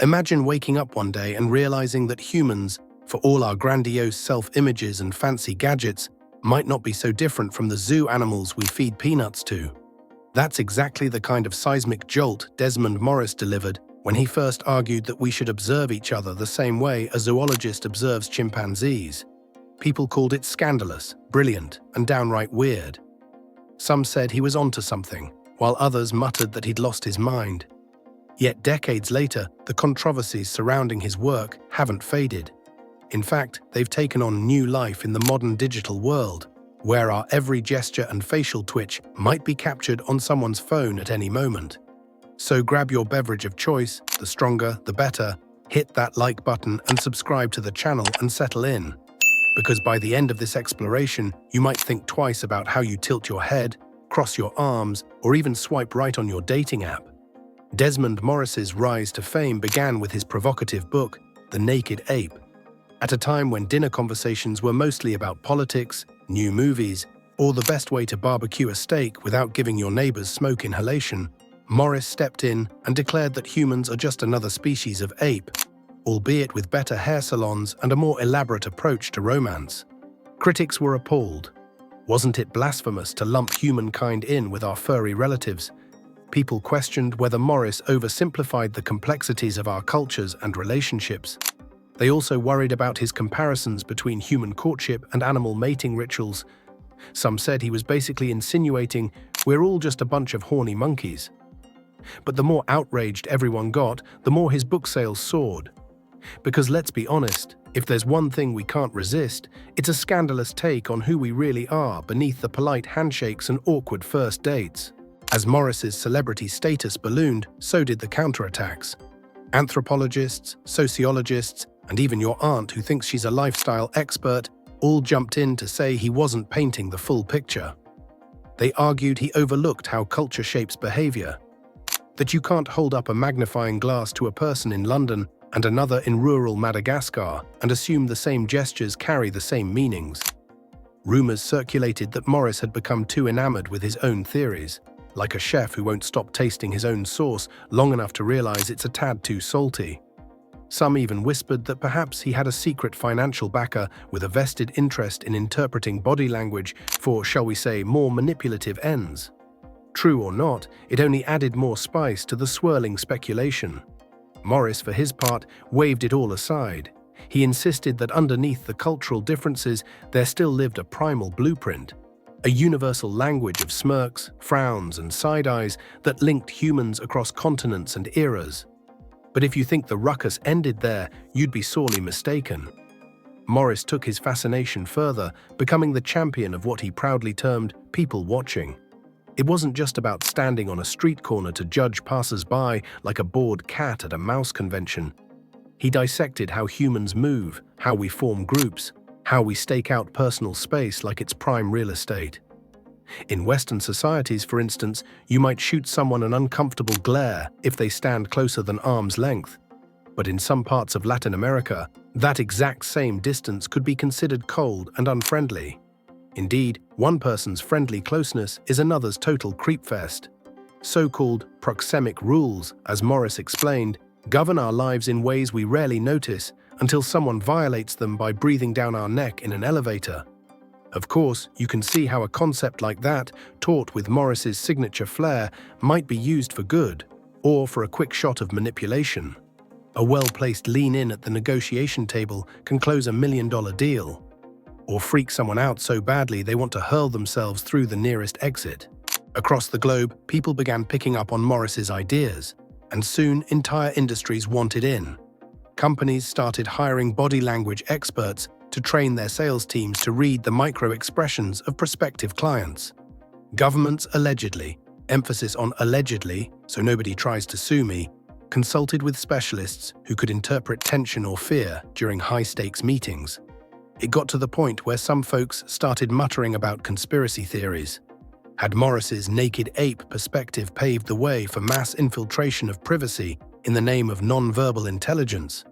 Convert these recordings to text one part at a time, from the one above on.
Imagine waking up one day and realizing that humans, for all our grandiose self-images and fancy gadgets, might not be so different from the zoo animals we feed peanuts to. That's exactly the kind of seismic jolt Desmond Morris delivered when he first argued that we should observe each other the same way a zoologist observes chimpanzees. People called it scandalous, brilliant, and downright weird. Some said he was onto something, while others muttered that he'd lost his mind. Yet decades later, the controversies surrounding his work haven't faded. In fact, they've taken on new life in the modern digital world, where our every gesture and facial twitch might be captured on someone's phone at any moment. So grab your beverage of choice, the stronger, the better, hit that like button and subscribe to the channel and settle in. Because by the end of this exploration, you might think twice about how you tilt your head, cross your arms, or even swipe right on your dating app. Desmond Morris's rise to fame began with his provocative book, The Naked Ape. At a time when dinner conversations were mostly about politics, new movies, or the best way to barbecue a steak without giving your neighbors smoke inhalation, Morris stepped in and declared that humans are just another species of ape, albeit with better hair salons and a more elaborate approach to romance. Critics were appalled. Wasn't it blasphemous to lump humankind in with our furry relatives? People questioned whether Morris oversimplified the complexities of our cultures and relationships. They also worried about his comparisons between human courtship and animal mating rituals. Some said he was basically insinuating we're all just a bunch of horny monkeys. But the more outraged everyone got, the more his book sales soared. Because let's be honest, if there's one thing we can't resist, it's a scandalous take on who we really are beneath the polite handshakes and awkward first dates. As Morris's celebrity status ballooned, so did the counterattacks. Anthropologists, sociologists, and even your aunt who thinks she's a lifestyle expert all jumped in to say he wasn't painting the full picture. They argued he overlooked how culture shapes behavior, that you can't hold up a magnifying glass to a person in London and another in rural Madagascar and assume the same gestures carry the same meanings. Rumors circulated that Morris had become too enamored with his own theories, like a chef who won't stop tasting his own sauce long enough to realize it's a tad too salty. Some even whispered that perhaps he had a secret financial backer with a vested interest in interpreting body language for, shall we say, more manipulative ends. True or not, it only added more spice to the swirling speculation. Morris, for his part, waved it all aside. He insisted that underneath the cultural differences, there still lived a primal blueprint, a universal language of smirks, frowns, and side eyes that linked humans across continents and eras. But if you think the ruckus ended there, you'd be sorely mistaken. Morris took his fascination further, becoming the champion of what he proudly termed people watching. It wasn't just about standing on a street corner to judge passers-by like a bored cat at a mouse convention. He dissected how humans move, how we form groups, how we stake out personal space like it's prime real estate. In Western societies, for instance, you might shoot someone an uncomfortable glare if they stand closer than arm's length. But in some parts of Latin America, that exact same distance could be considered cold and unfriendly. Indeed, one person's friendly closeness is another's total creepfest. So-called proxemic rules, as Morris explained, govern our lives in ways we rarely notice until someone violates them by breathing down our neck in an elevator. Of course, you can see how a concept like that, taught with Morris's signature flair, might be used for good, or for a quick shot of manipulation. A well-placed lean-in at the negotiation table can close $1 million deal, or freak someone out so badly they want to hurl themselves through the nearest exit. Across the globe, people began picking up on Morris's ideas, and soon entire industries wanted in. Companies started hiring body language experts to train their sales teams to read the micro-expressions of prospective clients. Governments allegedly, emphasis on allegedly, so nobody tries to sue me, consulted with specialists who could interpret tension or fear during high-stakes meetings. It got to the point where some folks started muttering about conspiracy theories. Had Morris's naked ape perspective paved the way for mass infiltration of privacy in the name of nonverbal intelligence?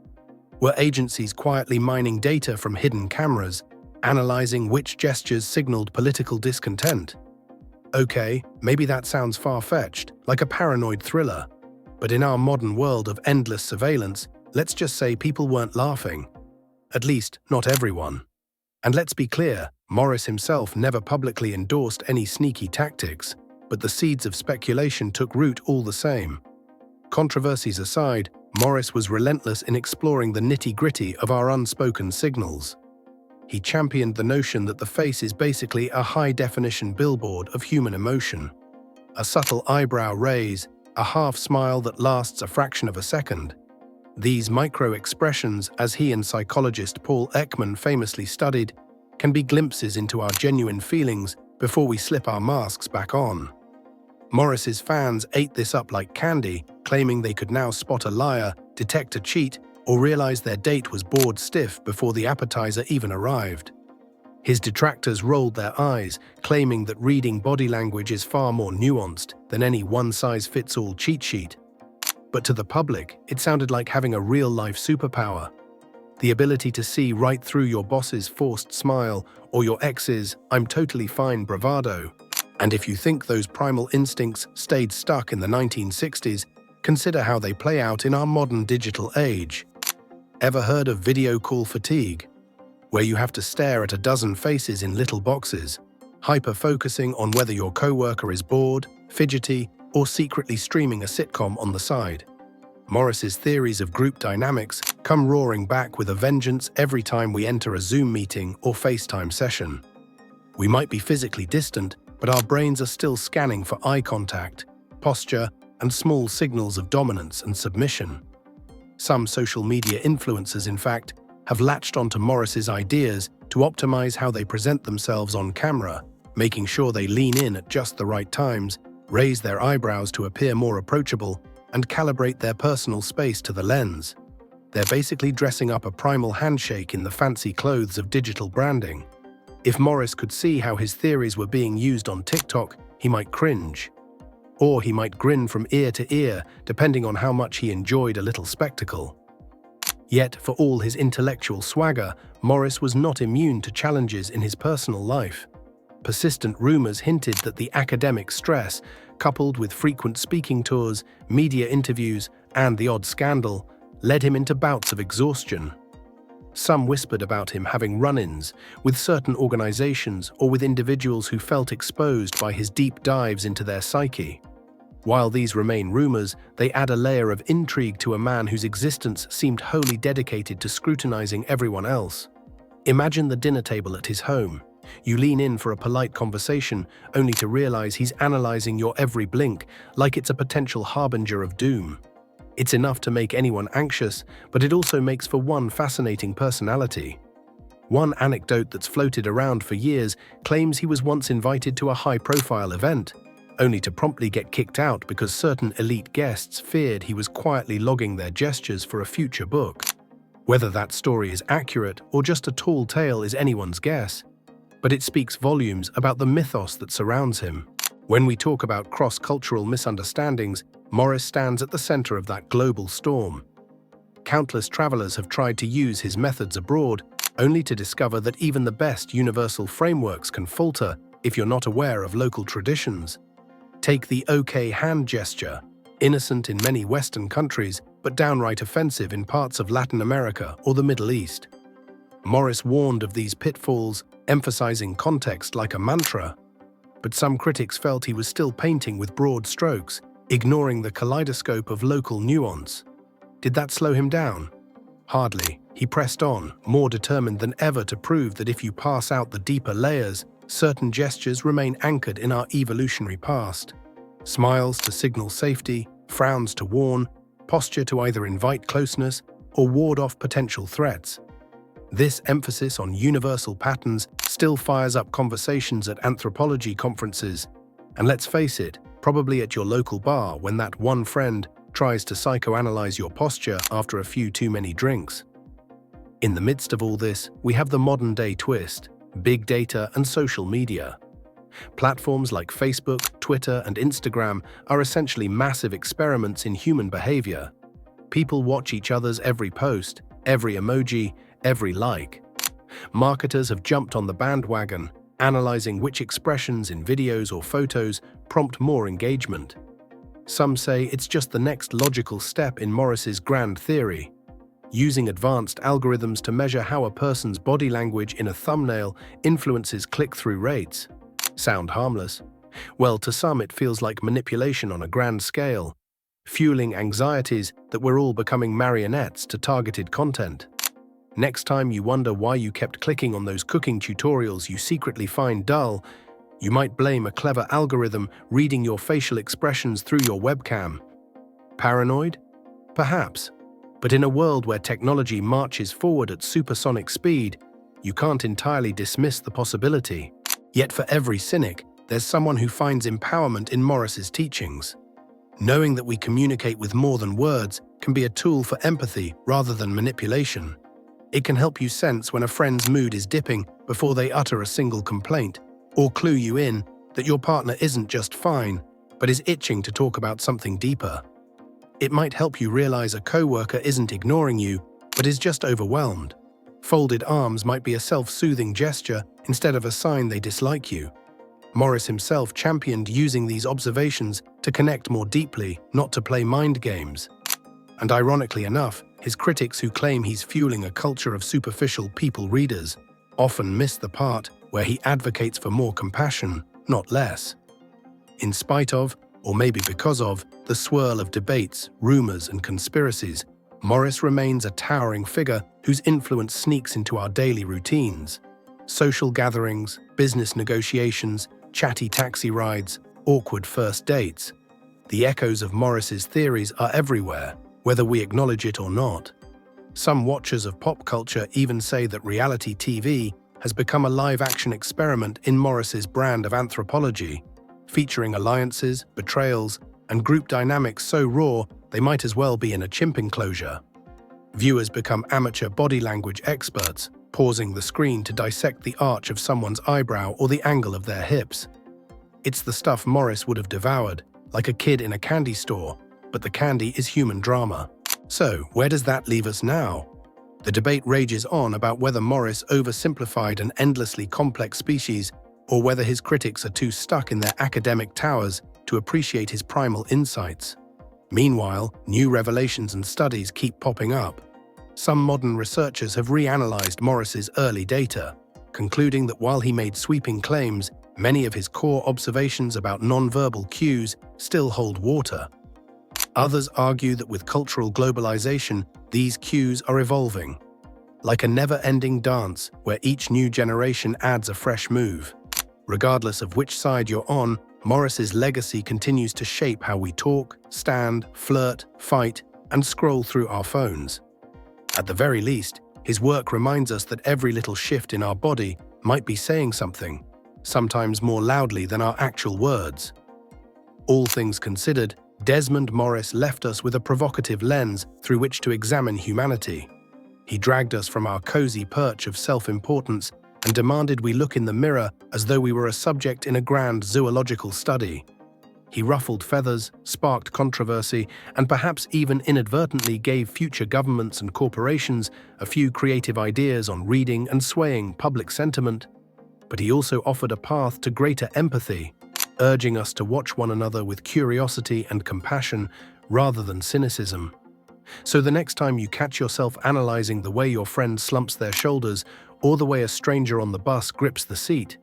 Were agencies quietly mining data from hidden cameras, analyzing which gestures signaled political discontent? Okay, maybe that sounds far-fetched, like a paranoid thriller. But in our modern world of endless surveillance, let's just say people weren't laughing. At least, not everyone. And let's be clear, Morris himself never publicly endorsed any sneaky tactics, but the seeds of speculation took root all the same. Controversies aside, Morris was relentless in exploring the nitty-gritty of our unspoken signals. He championed the notion that the face is basically a high-definition billboard of human emotion. A subtle eyebrow raise, a half-smile that lasts a fraction of a second. These micro-expressions, as he and psychologist Paul Ekman famously studied, can be glimpses into our genuine feelings before we slip our masks back on. Morris's fans ate this up like candy, claiming they could now spot a liar, detect a cheat, or realize their date was bored stiff before the appetizer even arrived. His detractors rolled their eyes, claiming that reading body language is far more nuanced than any one-size-fits-all cheat sheet. But to the public, it sounded like having a real-life superpower. The ability to see right through your boss's forced smile or your ex's "I'm totally fine" bravado. And if you think those primal instincts stayed stuck in the 1960s, consider how they play out in our modern digital age. Ever heard of video call fatigue? Where you have to stare at a dozen faces in little boxes, hyper-focusing on whether your coworker is bored, fidgety, or secretly streaming a sitcom on the side. Morris's theories of group dynamics come roaring back with a vengeance every time we enter a Zoom meeting or FaceTime session. We might be physically distant, but our brains are still scanning for eye contact, posture, and small signals of dominance and submission. Some social media influencers, in fact, have latched onto Morris's ideas to optimize how they present themselves on camera, making sure they lean in at just the right times, raise their eyebrows to appear more approachable, and calibrate their personal space to the lens. They're basically dressing up a primal handshake in the fancy clothes of digital branding. If Morris could see how his theories were being used on TikTok, he might cringe. Or he might grin from ear to ear, depending on how much he enjoyed a little spectacle. Yet, for all his intellectual swagger, Morris was not immune to challenges in his personal life. Persistent rumors hinted that the academic stress, coupled with frequent speaking tours, media interviews, and the odd scandal, led him into bouts of exhaustion. Some whispered about him having run-ins with certain organizations or with individuals who felt exposed by his deep dives into their psyche. While these remain rumors, they add a layer of intrigue to a man whose existence seemed wholly dedicated to scrutinizing everyone else. Imagine the dinner table at his home. You lean in for a polite conversation, only to realize he's analyzing your every blink like it's a potential harbinger of doom. It's enough to make anyone anxious, but it also makes for one fascinating personality. One anecdote that's floated around for years claims he was once invited to a high-profile event, only to promptly get kicked out because certain elite guests feared he was quietly logging their gestures for a future book. Whether that story is accurate or just a tall tale is anyone's guess, but it speaks volumes about the mythos that surrounds him. When we talk about cross-cultural misunderstandings, Morris stands at the center of that global storm. Countless travelers have tried to use his methods abroad, only to discover that even the best universal frameworks can falter if you're not aware of local traditions. Take the OK hand gesture, innocent in many Western countries, but downright offensive in parts of Latin America or the Middle East. Morris warned of these pitfalls, emphasizing context like a mantra. But some critics felt he was still painting with broad strokes, ignoring the kaleidoscope of local nuance. Did that slow him down? Hardly. He pressed on, more determined than ever to prove that if you pass out the deeper layers, certain gestures remain anchored in our evolutionary past. Smiles to signal safety, frowns to warn, posture to either invite closeness or ward off potential threats. This emphasis on universal patterns still fires up conversations at anthropology conferences, and let's face it, probably at your local bar when that one friend tries to psychoanalyze your posture after a few too many drinks. In the midst of all this, we have the modern-day twist: big data and social media. Platforms like Facebook, Twitter, and Instagram are essentially massive experiments in human behavior. People watch each other's every post, every emoji, every like. Marketers have jumped on the bandwagon, analyzing which expressions in videos or photos prompt more engagement. Some say it's just the next logical step in Morris's grand theory, using advanced algorithms to measure how a person's body language in a thumbnail influences click-through rates. Sound harmless? Well, to some it feels like manipulation on a grand scale, fueling anxieties that we're all becoming marionettes to targeted content. Next time you wonder why you kept clicking on those cooking tutorials you secretly find dull, you might blame a clever algorithm reading your facial expressions through your webcam. Paranoid? Perhaps. But in a world where technology marches forward at supersonic speed, you can't entirely dismiss the possibility. Yet for every cynic, there's someone who finds empowerment in Morris's teachings. Knowing that we communicate with more than words can be a tool for empathy rather than manipulation. It can help you sense when a friend's mood is dipping before they utter a single complaint, or clue you in that your partner isn't just fine, but is itching to talk about something deeper. It might help you realize a coworker isn't ignoring you, but is just overwhelmed. Folded arms might be a self-soothing gesture instead of a sign they dislike you. Morris himself championed using these observations to connect more deeply, not to play mind games. And ironically enough, his critics who claim he's fueling a culture of superficial people readers often miss the part where he advocates for more compassion, not less. In spite of, or maybe because of, the swirl of debates, rumors, and conspiracies, Morris remains a towering figure whose influence sneaks into our daily routines. Social gatherings, business negotiations, chatty taxi rides, awkward first dates. The echoes of Morris's theories are everywhere, whether we acknowledge it or not. Some watchers of pop culture even say that reality TV has become a live-action experiment in Morris's brand of anthropology, featuring alliances, betrayals, and group dynamics so raw they might as well be in a chimp enclosure. Viewers become amateur body language experts, pausing the screen to dissect the arch of someone's eyebrow or the angle of their hips. It's the stuff Morris would have devoured, like a kid in a candy store, but the candy is human drama. So, where does that leave us now? The debate rages on about whether Morris oversimplified an endlessly complex species or whether his critics are too stuck in their academic towers to appreciate his primal insights. Meanwhile, new revelations and studies keep popping up. Some modern researchers have reanalyzed Morris's early data, concluding that while he made sweeping claims, many of his core observations about nonverbal cues still hold water. Others argue that with cultural globalization, these cues are evolving, like a never-ending dance where each new generation adds a fresh move. Regardless of which side you're on, Morris's legacy continues to shape how we talk, stand, flirt, fight, and scroll through our phones. At the very least, his work reminds us that every little shift in our body might be saying something, sometimes more loudly than our actual words. All things considered, Desmond Morris left us with a provocative lens through which to examine humanity. He dragged us from our cozy perch of self-importance and demanded we look in the mirror as though we were a subject in a grand zoological study. He ruffled feathers, sparked controversy, and perhaps even inadvertently gave future governments and corporations a few creative ideas on reading and swaying public sentiment. But he also offered a path to greater empathy, urging us to watch one another with curiosity and compassion rather than cynicism. So the next time you catch yourself analyzing the way your friend slumps their shoulders or the way a stranger on the bus grips the seat,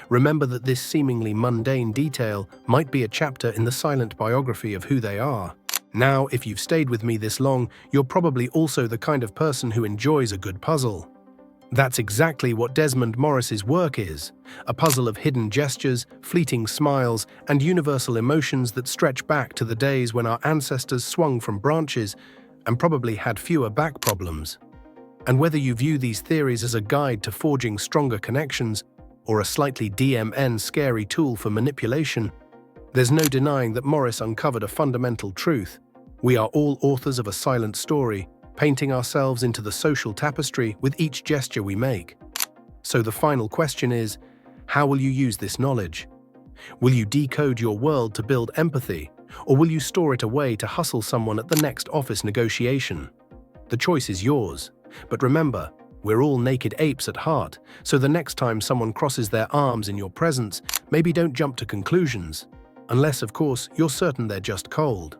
remember that this seemingly mundane detail might be a chapter in the silent biography of who they are. Now, if you've stayed with me this long, you're probably also the kind of person who enjoys a good puzzle. That's exactly what Desmond Morris's work is, a puzzle of hidden gestures, fleeting smiles, and universal emotions that stretch back to the days when our ancestors swung from branches and probably had fewer back problems. And whether you view these theories as a guide to forging stronger connections or a slightly DMN scary tool for manipulation, there's no denying that Morris uncovered a fundamental truth. We are all authors of a silent story, painting ourselves into the social tapestry with each gesture we make. So the final question is, how will you use this knowledge? Will you decode your world to build empathy, or will you store it away to hustle someone at the next office negotiation? The choice is yours, but remember, we're all naked apes at heart, so the next time someone crosses their arms in your presence, maybe don't jump to conclusions. unless, of course, you're certain they're just cold.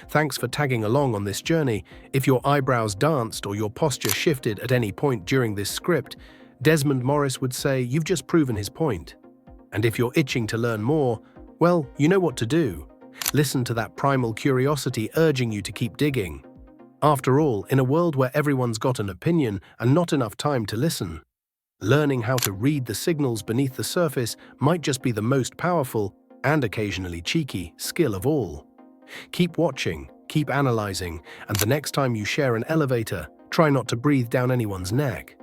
Thanks for tagging along on this journey. If your eyebrows danced or your posture shifted at any point during this script, Desmond Morris would say you've just proven his point. And if you're itching to learn more, well, you know what to do. Listen to that primal curiosity urging you to keep digging. After all, in a world where everyone's got an opinion and not enough time to listen, learning how to read the signals beneath the surface might just be the most powerful and occasionally cheeky skill of all. Keep watching, keep analyzing, and the next time you share an elevator, try not to breathe down anyone's neck.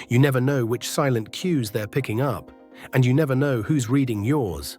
You never know which silent cues they're picking up, and you never know who's reading yours.